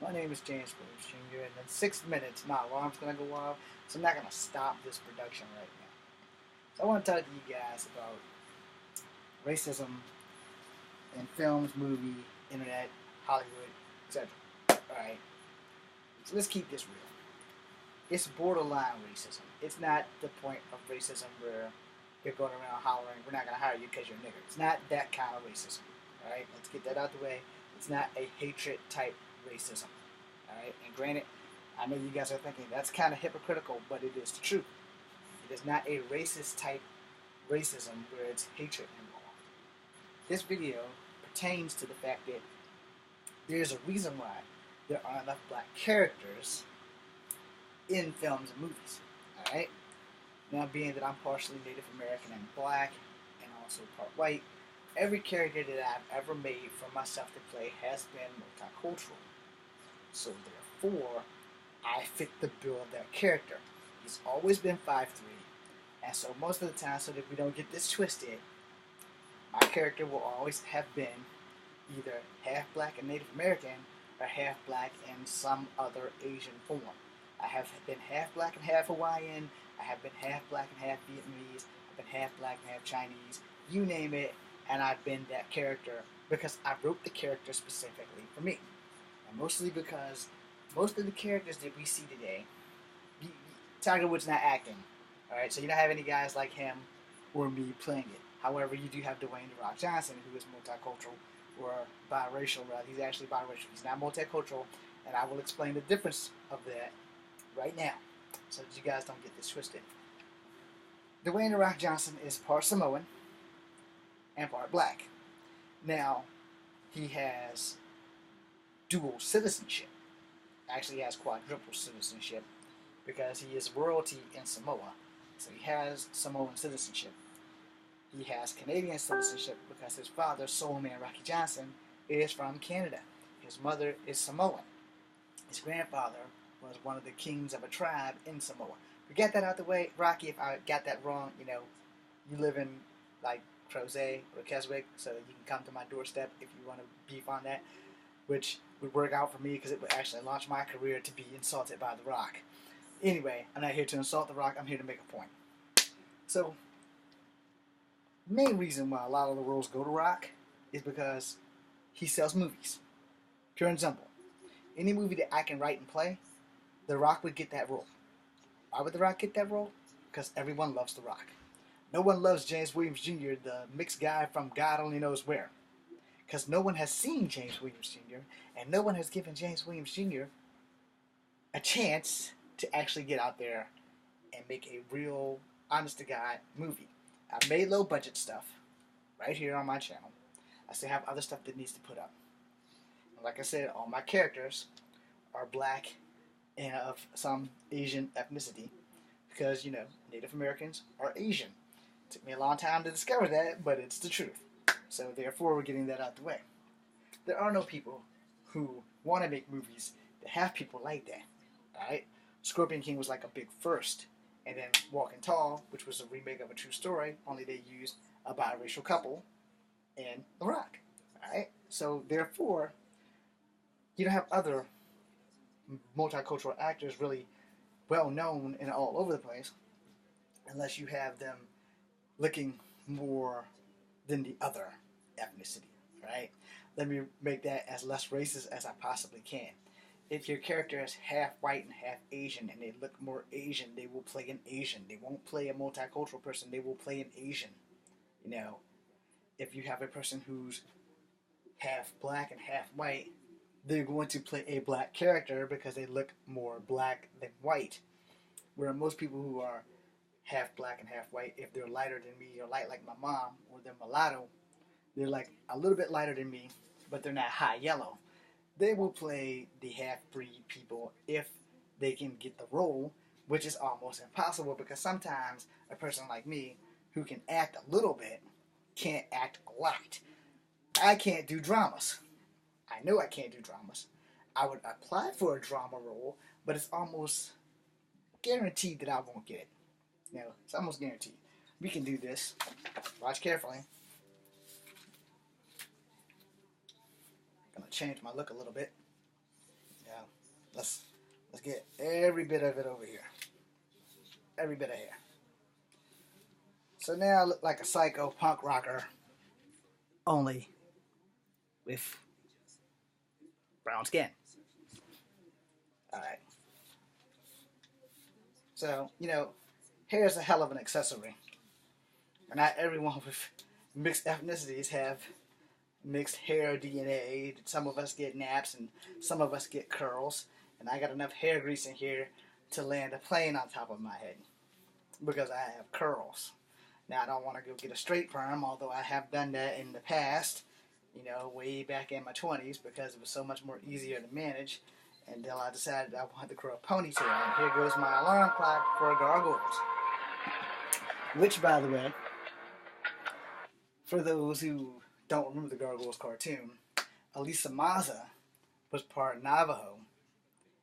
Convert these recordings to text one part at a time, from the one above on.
My name is James Williams Jr. and in 6 minutes my alarm's going to go off, so I'm not going to stop this production right now. So I want to talk to you guys about racism in films, movie, internet, Hollywood, etc. Alright, so let's keep this real. It's borderline racism. It's not the point of racism where you're going around hollering, we're not going to hire you because you're a nigger. It's not that kind of racism. Alright, let's get that out the way. It's not a hatred type racism. Alright, and granted, I know you guys are thinking that's kind of hypocritical, but it is the truth. It is not a racist type racism where it's hatred involved. This video pertains to the fact that there's a reason why there aren't enough black characters in films and movies. Alright? Now, being that I'm partially Native American and black, and also part white, every character that I've ever made for myself to play has been multicultural. So therefore, I fit the bill of that character. He's always been 5'3", and so most of the time, so that we don't get this twisted, my character will always have been either half black and Native American or half black and some other Asian form. I have been half black and half Hawaiian. I have been half black and half Vietnamese. I've been half black and half Chinese. You name it, and I've been that character because I wrote the character specifically for me. And mostly because most of the characters that we see today, Tiger Woods not acting. Alright, so you don't have any guys like him or me playing it. However, you do have Dwayne "The Rock" Johnson, who is multicultural or biracial, rather. He's actually biracial. He's not multicultural, and I will explain the difference of that right now so that you guys don't get this twisted. Dwayne "The Rock" Johnson is part Samoan and part black. Now, he has dual citizenship. Actually, he has quadruple citizenship because he is royalty in Samoa. So he has Samoan citizenship. He has Canadian citizenship because his father, Soul Man Rocky Johnson, is from Canada. His mother is Samoan. His grandfather was one of the kings of a tribe in Samoa. We get that out the way, Rocky. If I got that wrong, you live in like Crozet or Keswick, so you can come to my doorstep if you want to beef on that, which would work out for me because it would actually launch my career to be insulted by The Rock. Anyway, I'm not here to insult The Rock. I'm here to make a point. So, the main reason why a lot of the roles go to Rock is because he sells movies. Pure and simple. Any movie that I can write and play, The Rock would get that role. Why would The Rock get that role? Because everyone loves The Rock. No one loves James Williams Jr., the mixed guy from God only knows where. Because no one has seen James Williams Jr., and no one has given James Williams Jr. a chance to actually get out there and make a real, honest-to-God movie. I've made low-budget stuff right here on my channel. I still have other stuff that needs to put up. Like I said, all my characters are black and of some Asian ethnicity because, Native Americans are Asian. It took me a long time to discover that, but it's the truth. So therefore, we're getting that out the way. There are no people who want to make movies that have people like that. Alright? Scorpion King was like a big first. And then Walking Tall, which was a remake of a true story, only they used a biracial couple in The Rock. Alright? So therefore, you don't have other multicultural actors really well known and all over the place unless you have them looking more than the other ethnicity, right? Let me make that as less racist as I possibly can. If your character is half white and half Asian and they look more Asian, they will play an Asian. They won't play a multicultural person, they will play an Asian. If you have a person who's half black and half white, they're going to play a black character because they look more black than white. Where most people who are half black and half white, if they're lighter than me or light like my mom, or they're mulatto, they're like a little bit lighter than me, but they're not high yellow. They will play the half-breed people if they can get the role, which is almost impossible because sometimes a person like me who can act a little bit can't act a lot. I can't do dramas. I know I can't do dramas. I would apply for a drama role, but it's almost guaranteed that I won't get it. It's almost guaranteed. We can do this. Watch carefully. I'm going to change my look a little bit. Let's get every bit of it over here. Every bit of hair. So now I look like a psycho punk rocker, only with brown skin. Alright. So, hair is a hell of an accessory. And not everyone with mixed ethnicities have mixed hair DNA. Some of us get naps and some of us get curls. And I got enough hair grease in here to land a plane on top of my head because I have curls. Now, I don't want to go get a straight perm, although I have done that in the past, way back in my 20s because it was so much more easier to manage until I decided I wanted to grow a ponytail. And here goes my alarm clock for gargoyles. Which, by the way, for those who don't remember the Gargoyles cartoon, Elisa Maza was part Navajo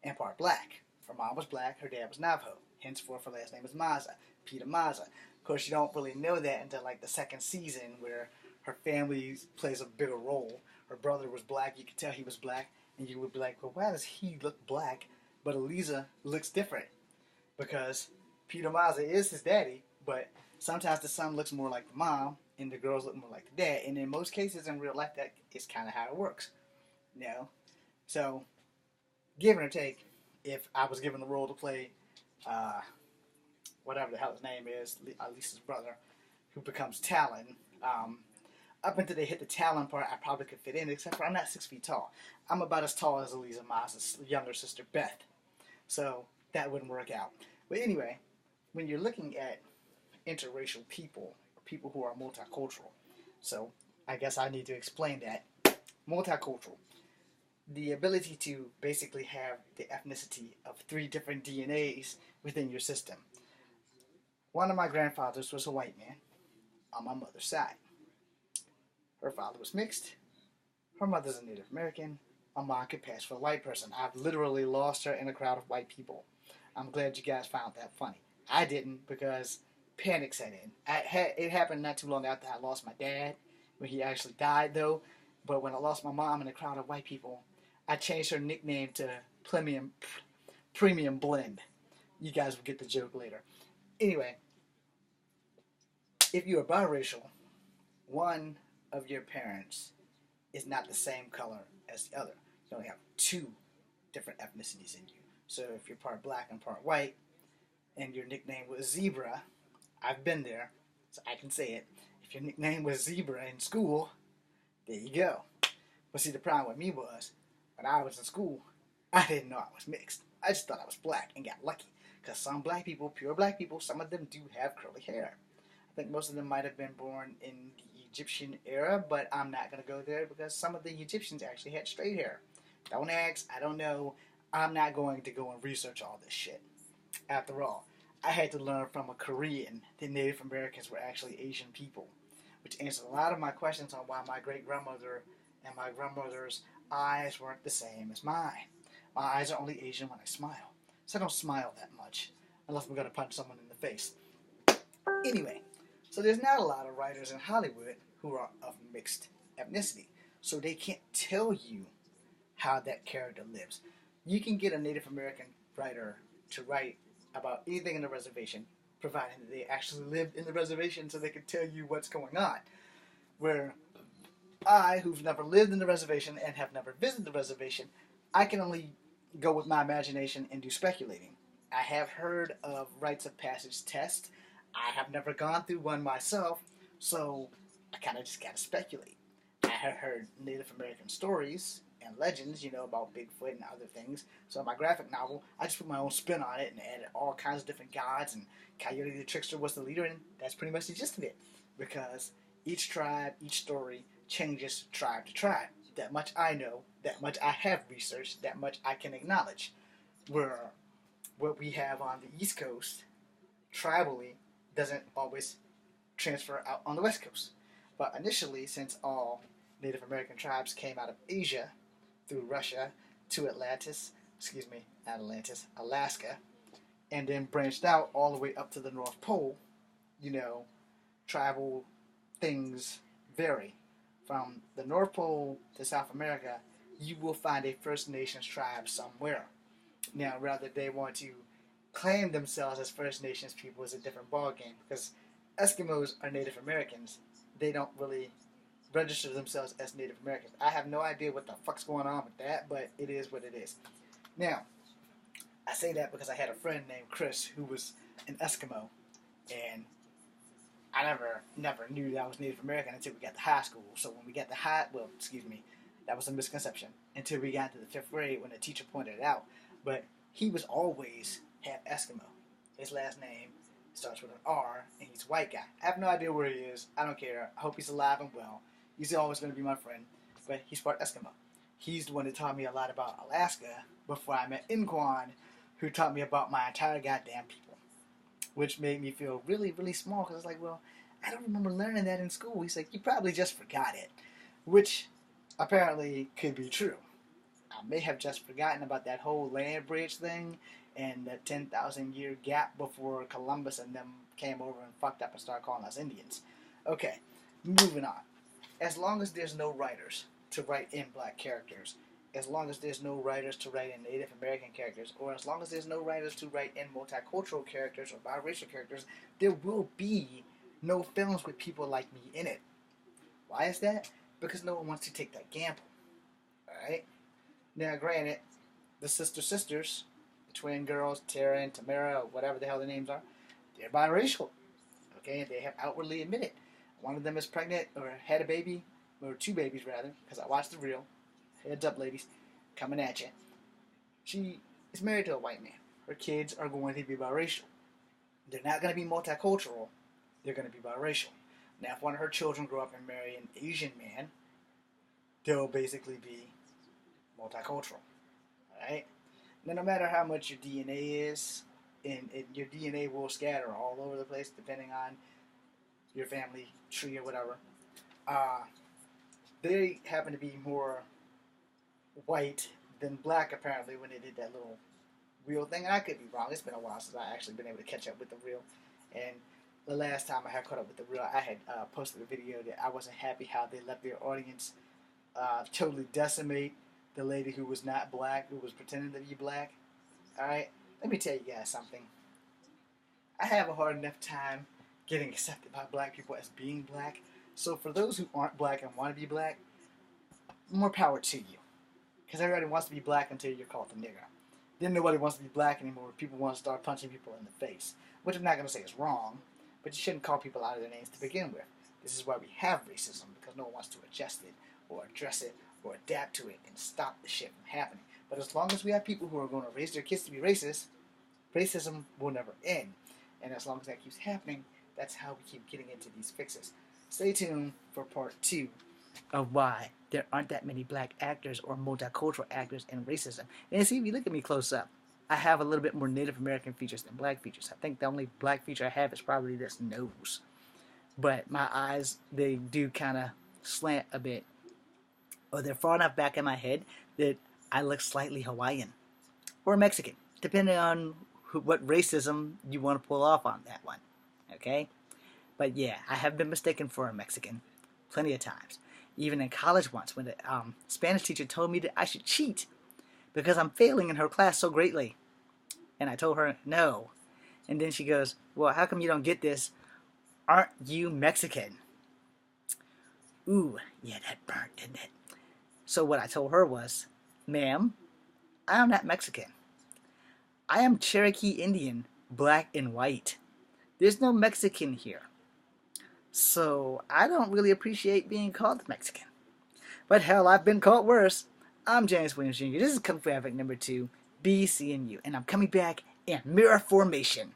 and part black. Her mom was black, her dad was Navajo. Henceforth, her last name is Maza, Peter Maza. Of course, you don't really know that until like the second season where her family plays a bigger role. Her brother was black, you could tell he was black, and you would be like, well, why does he look black, but Elisa looks different? Because Peter Maza is his daddy, but sometimes the son looks more like the mom, and the girls look more like the dad. And in most cases in real life, that is kind of how it works. So, give or take, if I was given the role to play whatever the hell his name is, Lisa's brother, who becomes Talon, up until they hit the Talon part, I probably could fit in, except for I'm not 6 feet tall. I'm about as tall as Elisa Maza's younger sister, Beth. So, that wouldn't work out. But anyway, when you're looking at interracial people, or people who are multicultural, so I guess I need to explain that. Multicultural. The ability to basically have the ethnicity of 3 different DNAs within your system. One of my grandfathers was a white man on my mother's side. Her father was mixed. Her mother's a Native American. My mom could pass for a white person. I've literally lost her in a crowd of white people. I'm glad you guys found that funny. I didn't because panic set in. It happened not too long after I lost my dad, when he actually died though. But when I lost my mom in a crowd of white people, I changed her nickname to Premium Blend. You guys will get the joke later. Anyway, if you are biracial, one of your parents is not the same color as the other. You only have 2 different ethnicities in you. So if you're part black and part white, and your nickname was Zebra, I've been there, so I can say it. If your nickname was Zebra in school, there you go. But see, the problem with me was, when I was in school, I didn't know I was mixed. I just thought I was black and got lucky. Because some black people, pure black people, some of them do have curly hair. I think most of them might have been born in the Egyptian era, but I'm not going to go there because some of the Egyptians actually had straight hair. Don't ask, I don't know. I'm not going to go and research all this shit. After all, I had to learn from a Korean that Native Americans were actually Asian people, which answers a lot of my questions on why my great-grandmother and my grandmother's eyes weren't the same as mine. My eyes are only Asian when I smile, so I don't smile that much, unless I'm going to punch someone in the face. Anyway, so there's not a lot of writers in Hollywood who are of mixed ethnicity, so they can't tell you how that character lives. You can get a Native American writer to write about anything in the reservation, providing that they actually lived in the reservation so they can tell you what's going on. Where I, who've never lived in the reservation and have never visited the reservation, I can only go with my imagination and do speculating. I have heard of rites of passage tests. I have never gone through one myself, so I kind of just gotta speculate. I have heard Native American stories and legends, about Bigfoot and other things. So in my graphic novel, I just put my own spin on it and added all kinds of different gods, and Coyote the Trickster was the leader, and that's pretty much the gist of it. Because each tribe, each story changes tribe to tribe. That much I know, that much I have researched, that much I can acknowledge. Where what we have on the East Coast, tribally, doesn't always transfer out on the West Coast. But initially, since all Native American tribes came out of Asia through Russia to Alaska, and then branched out all the way up to the North Pole, tribal things vary. From the North Pole to South America, you will find a First Nations tribe somewhere. Now, rather they want to claim themselves as First Nations people is a different ballgame, because Eskimos are Native Americans. They don't really register themselves as Native Americans. I have no idea what the fuck's going on with that, but it is what it is. Now, I say that because I had a friend named Chris who was an Eskimo, and I never knew that I was Native American until we got to high school. So when we got to that was a misconception until we got to the 5th grade when the teacher pointed it out. But he was always half Eskimo. His last name starts with an R, and he's a white guy. I have no idea where he is. I don't care. I hope he's alive and well. He's always going to be my friend, but he's part Eskimo. He's the one that taught me a lot about Alaska before I met Inquan, who taught me about my entire goddamn people, which made me feel really, really small, because I was like, well, I don't remember learning that in school. He's like, you probably just forgot it, which apparently could be true. I may have just forgotten about that whole land bridge thing and the 10,000 year gap before Columbus and them came over and fucked up and started calling us Indians. Okay, moving on. As long as there's no writers to write in black characters, as long as there's no writers to write in Native American characters, or as long as there's no writers to write in multicultural characters or biracial characters, there will be no films with people like me in it. Why is that? Because no one wants to take that gamble. Alright? Now, granted, the sisters, the twin girls, Tara and Tamara, or whatever the hell their names are, they're biracial. Okay? They have outwardly admitted. One of them is pregnant, or had a baby, or 2 babies rather, because I watched the reel. Heads up, ladies, coming at you. She is married to a white man. Her kids are going to be biracial. They're not going to be multicultural. They're going to be biracial. Now, if one of her children grow up and marry an Asian man, they'll basically be multicultural. Alright? Now, no matter how much your DNA is, and your DNA will scatter all over the place depending on your family tree or whatever. They happen to be more white than black, apparently, when they did that little reel thing. And I could be wrong. It's been a while since I actually been able to catch up with the reel. And the last time I had caught up with the reel, I had posted a video that I wasn't happy how they let their audience totally decimate the lady who was not black, who was pretending to be black. Alright? Let me tell you guys something. I have a hard enough time getting accepted by black people as being black. So for those who aren't black and want to be black, more power to you. Because everybody wants to be black until you're called a nigger. Then nobody wants to be black anymore. People want to start punching people in the face. Which I'm not going to say is wrong, but you shouldn't call people out of their names to begin with. This is why we have racism, because no one wants to adjust it, or address it, or adapt to it, and stop the shit from happening. But as long as we have people who are going to raise their kids to be racist, racism will never end. And as long as that keeps happening, that's how we keep getting into these fixes. Stay tuned for part 2 of why there aren't that many black actors or multicultural actors in racism. And see, if you look at me close up, I have a little bit more Native American features than black features. I think the only black feature I have is probably this nose. But my eyes, they do kind of slant a bit. Or they're far enough back in my head that I look slightly Hawaiian. Or Mexican, depending on what racism you want to pull off on that one. Okay? But yeah, I have been mistaken for a Mexican plenty of times. Even in college once, when the Spanish teacher told me that I should cheat because I'm failing in her class so greatly. And I told her, no. And then she goes, well, how come you don't get this? Aren't you Mexican? Ooh, yeah, that burnt, didn't it? So what I told her was, ma'am, I am not Mexican. I am Cherokee Indian, black and white. There's no Mexican here. So I don't really appreciate being called Mexican. But hell, I've been called worse. I'm James Williams Jr. This is Kung Fu Havoc number 2, B, C, and U. And I'm coming back in mirror formation.